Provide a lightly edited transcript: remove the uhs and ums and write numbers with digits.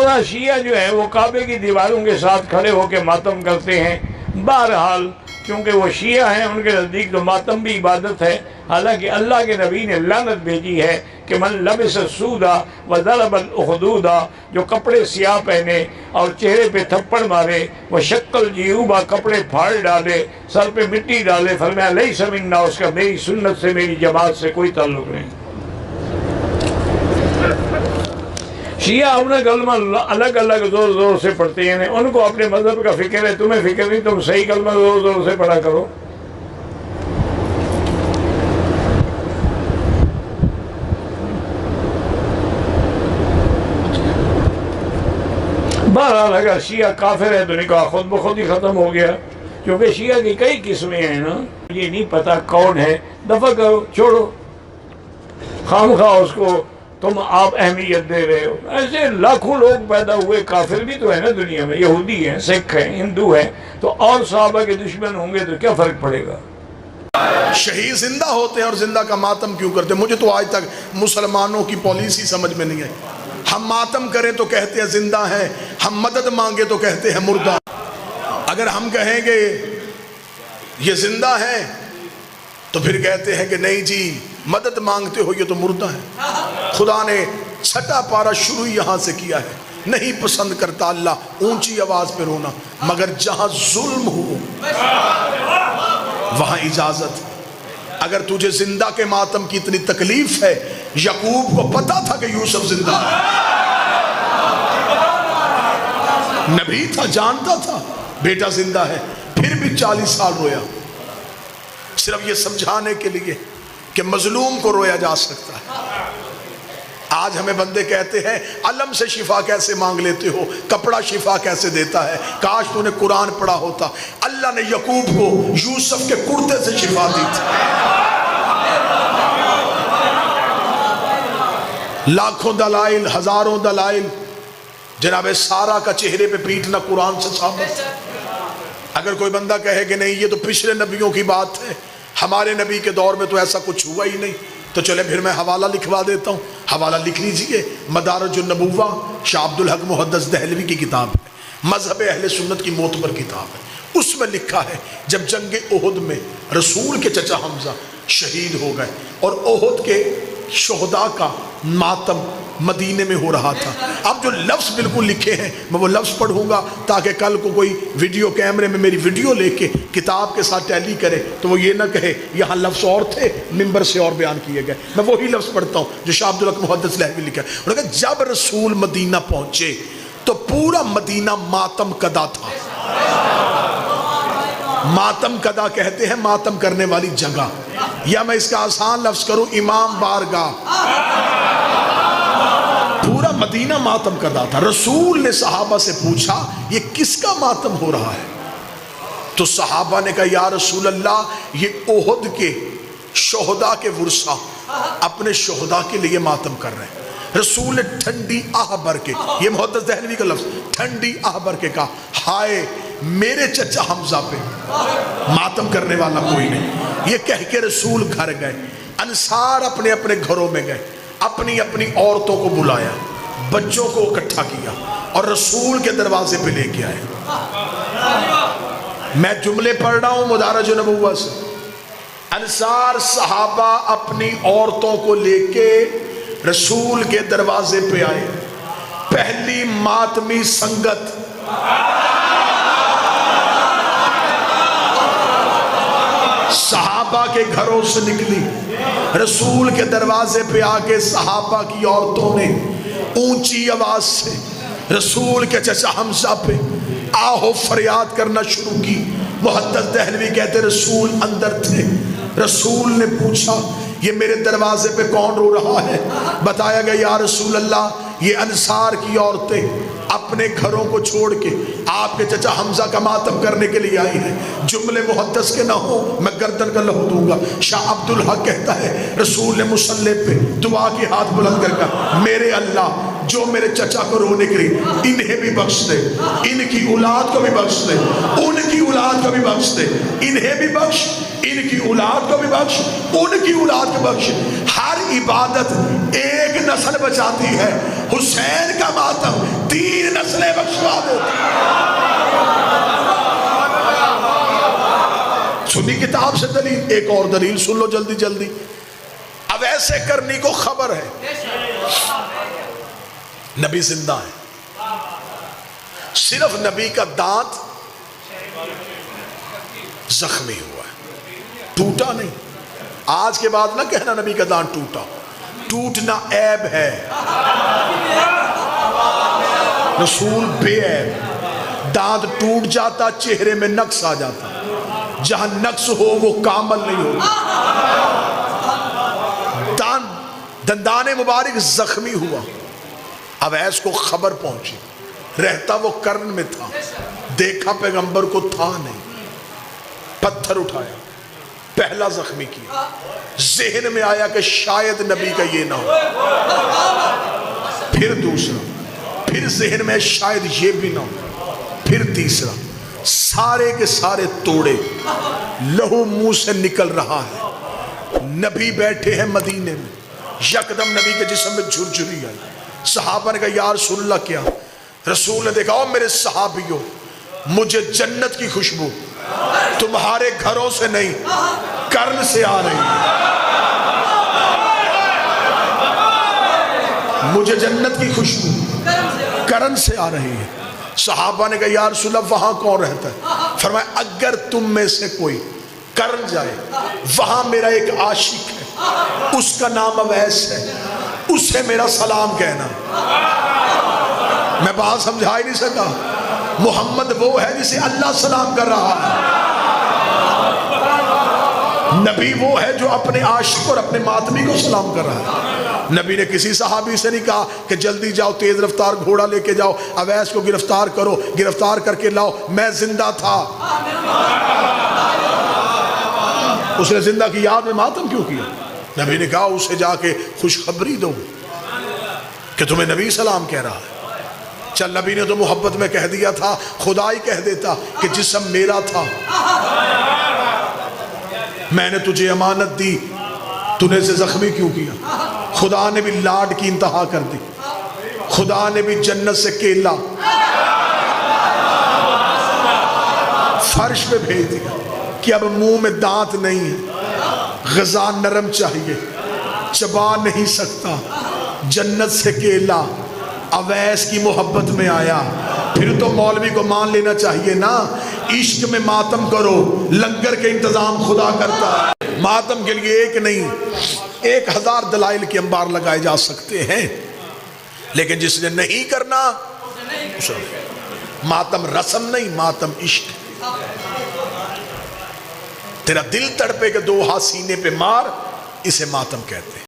بعض شیعہ جو ہے وہ کعبے کی دیواروں کے ساتھ کھڑے ہو کے ماتم کرتے ہیں۔ بہرحال چونکہ وہ شیعہ ہیں، ان کے نزدیک تو ماتم بھی عبادت ہے، حالانکہ اللہ کے نبی نے لعنت بھیجی ہے کہ من لبس السودا وضرب الاخدودا، جو کپڑے سیاہ پہنے اور چہرے پہ تھپڑ مارے، وہ شکل جیوبا، کپڑے پھاڑ ڈالے، سر پہ مٹی ڈالے، فرمایا لیس منا، اس کا میری سنت سے، میری جماعت سے کوئی تعلق نہیں۔ شیعہ اپنا کلمہ الگ الگ زور زور سے پڑھتے ہیں، ان کو اپنے مذہب کا فکر ہے، تمہیں فکر نہیں، تم صحیح کلمہ زور زور سے پڑھا کرو۔ بہرحال اگر شیعہ کافر ہے تو نکاح خود بخود ہی ختم ہو گیا، کیونکہ شیعہ کی کئی قسمیں ہیں نا، یہ نہیں پتا کون ہے، دفع کرو، چھوڑو، خامخواہ اس کو تم آپ اہمیت دے رہے ہو۔ ایسے لاکھوں لوگ پیدا ہوئے، کافر بھی تو ہے نا دنیا میں، یہودی ہیں، سکھ ہیں، ہندو ہیں، تو اور صحابہ کے دشمن ہوں گے تو کیا فرق پڑے گا؟ شہید زندہ ہوتے ہیں اور زندہ کا ماتم کیوں کرتے ہیں؟ مجھے تو آج تک مسلمانوں کی پالیسی سمجھ میں نہیں آئی۔ ہم ماتم کریں تو کہتے ہیں زندہ ہیں، ہم مدد مانگے تو کہتے ہیں مردہ۔ اگر ہم کہیں گے یہ زندہ ہیں تو پھر کہتے ہیں کہ نہیں جی مدد مانگتے ہو، یہ تو مردہ ہے۔ خدا نے چھٹا پارا شروع یہاں سے کیا ہے، نہیں پسند کرتا اللہ اونچی آواز پہ رونا، مگر جہاں ظلم ہو وہاں اجازت۔ اگر تجھے زندہ کے ماتم کی اتنی تکلیف ہے، یعقوب کو پتا تھا کہ یوسف زندہ ہے، نبی تھا، جانتا تھا بیٹا زندہ ہے، پھر بھی 40 سال رویا، صرف یہ سمجھانے کے لیے کہ مظلوم کو رویا جا سکتا ہے۔ آج ہمیں بندے کہتے ہیں علم سے شفا کیسے مانگ لیتے ہو، کپڑا شفا کیسے دیتا ہے، کاش تو نے قرآن پڑھا ہوتا۔ اللہ نے یعقوب کو یوسف کے کرتے سے شفا دی تھی۔ لاکھوں دلائل، ہزاروں دلائل، جناب سارا کا چہرے پہ پیٹنا قرآن سے ثابت ہے۔ اگر کوئی بندہ کہے کہ نہیں یہ تو پچھلے نبیوں کی بات ہے، ہمارے نبی کے دور میں تو ایسا کچھ ہوا ہی نہیں، تو چلے پھر میں حوالہ لکھوا دیتا ہوں۔ حوالہ لکھ لیجئے، مدارج النبوہ، شاہ عبدالحق محدث دہلوی کی کتاب ہے، مذہب اہل سنت کی معتبر کتاب ہے۔ اس میں لکھا ہے جب جنگ احد میں رسول کے چچا حمزہ شہید ہو گئے اور احد کے شہداء کا ماتم مدینے میں ہو رہا تھا، اب جو لفظ بالکل لکھے ہیں میں وہ لفظ پڑھوں گا تاکہ کل کو کوئی ویڈیو کیمرے میں میری ویڈیو لے کے کتاب کے ساتھ ٹیلی کرے تو وہ یہ نہ کہے یہاں لفظ اور تھے، ممبر سے اور بیان کیے گئے۔ میں وہی لفظ پڑھتا ہوں جو شاہ عبدالحق محدث دہلوی لکھا ہے۔ انہوں نے کہا جب رسول مدینہ پہنچے تو پورا مدینہ ماتم کدا تھا۔ ماتم کدا کہتے ہیں ماتم کرنے والی جگہ، یا میں اس کا آسان لفظ کروں امام بارگاہ، پورا مدینہ ماتم کدا تھا۔ رسول نے صحابہ سے پوچھا یہ کس کا ماتم ہو رہا ہے؟ تو صحابہ نے کہا یا رسول اللہ یہ احد کے شہداء کے ورثہ اپنے شہداء کے لیے ماتم کر رہے ہیں۔ رسول نے ٹھنڈی آہ بھر کے، یہ محدث دہلوی کا لفظ، ٹھنڈی آہ بھر کے کہا ہائے میرے چچا حمزہ پہ ماتم کرنے والا کوئی نہیں۔ یہ کہہ کے رسول گھر گئے، انصار اپنے اپنے گھروں میں گئے، اپنی اپنی عورتوں کو بلایا، بچوں کو اکٹھا کیا اور رسول کے دروازے پہ لے کے آئے۔ میں جملے پڑھ رہا ہوں مدارج النبوہ سے۔ انصار صحابہ اپنی عورتوں کو لے کے رسول کے دروازے پہ آئے، پہلی ماتمی سنگت صحابہ کے گھروں سے نکلی، رسول کے دروازے پہ آکے صحابہ کی عورتوں نے اونچی آواز سے رسول کے چچا حمزہ پہ آہو فریاد کرنا شروع کی۔ محدث دہلوی کہتے رسول اندر تھے، رسول نے پوچھا یہ میرے دروازے پہ کون رو رہا ہے؟ بتایا گیا یا رسول اللہ یہ انصار کی عورتیں اپنے گھروں کو چھوڑ کے آپ کے چچا حمزہ کا ماتم کرنے کے لیے آئی ہیں۔ جملے محدث کے نہ ہو میں گردن کا لہو دوں گا۔ شاہ عبدالحق کہتا ہے رسول نے مصلی پہ دعا کی ہاتھ بلند کر کہا میرے اللہ جو میرے چچا کو رونے کے لیے انہیں بھی بخش دے، ان کی اولاد کو بھی بخش دے، ان کی اولاد کو بھی بخش دے، انہیں بھی بخش، ان کی اولاد کو بھی بخش، ان کی اولاد کو بخش۔ ہر عبادت ایک نسل بچاتی ہے، حسین کا ماتم 3 نسلیں بخشوا دیتا۔ سنی کتاب سے دلیل، ایک اور دلیل سن لو جلدی جلدی۔ اب ایسے کرنی کو خبر ہے نبی زندہ ہے، صرف نبی کا دانت زخمی ہوا ہے، ٹوٹا نہیں۔ آج کے بعد نہ کہنا نبی کا دانت ٹوٹا، ٹوٹنا عیب ہے، رسول بے عیب۔ دانت ٹوٹ جاتا چہرے میں نقص آ جاتا، جہاں نقص ہو وہ کامل نہیں ہوگا۔ دندان مبارک زخمی ہوا، اب ایس کو خبر پہنچی، رہتا وہ کرن میں تھا، دیکھا پیغمبر کو تھا نہیں، پتھر اٹھایا، پہلا زخمی کیا، ذہن میں آیا کہ شاید نبی کا یہ نہ ہو، پھر دوسرا، پھر ذہن میں شاید یہ بھی نہ ہو، پھر تیسرا، سارے کے سارے توڑے، لہو منہ سے نکل رہا ہے۔ نبی بیٹھے ہیں مدینے میں، یکدم نبی کے جسم میں جھرجھری آئی۔ صحابہ نے کہا یا رسول اللہ کیا؟ رسول نے دیکھا میرے صحابیوں، مجھے جنت کی خوشبو تمہارے گھروں سے نہیں کرن سے آ رہی ہے، مجھے جنت کی خوشبو کرن سے آ رہی ہے۔ صحابہ نے کہا یا رسول اللہ وہاں کون رہتا ہے؟ فرمایا اگر تم میں سے کوئی کرن جائے، وہاں میرا ایک عاشق ہے، اس کا نام اویس ہے، اسے میرا سلام کہنا۔ میں بات سمجھا ہی نہیں سکا، محمد وہ ہے جسے اللہ سلام کر رہا ہے، نبی وہ ہے جو اپنے عاشق اور اپنے ماتمی کو سلام کر رہا ہے۔ نبی نے کسی صحابی سے نہیں کہا کہ جلدی جاؤ تیز رفتار گھوڑا لے کے جاؤ اویس کو گرفتار کرو، گرفتار کر کے لاؤ، میں زندہ تھا۔ اس نے زندہ کی یاد میں ماتم کیوں کیا؟ نبی نے کہا اسے جا کے خوشخبری دو کہ تمہیں نبی سلام کہہ رہا ہے۔ چل نبی نے تو محبت میں کہہ دیا تھا، خدا ہی کہہ دیتا کہ جسم میرا تھا، میں نے تجھے امانت دی، تو نے اسے زخمی کیوں کیا؟ خدا نے بھی لاڈ کی انتہا کر دی، خدا نے بھی جنت سے کیلا فرش پہ بھیج دیا کہ اب منہ میں دانت نہیں ہے، غذا نرم چاہیے، چبا نہیں سکتا، جنت سے کیلا، اویس کی محبت میں آیا۔ پھر تو مولوی کو مان لینا چاہیے نا، عشق میں ماتم کرو، لنگر کے انتظام خدا کرتا ہے۔ ماتم کے لیے ایک نہیں 1000 دلائل کے انبار لگائے جا سکتے ہیں، لیکن جس نے نہیں کرنا، ماتم رسم نہیں، ماتم عشق۔ تیرا دل تڑپے کہ 2 ہاتھ سینے پہ مار، اسے ماتم کہتے ہیں۔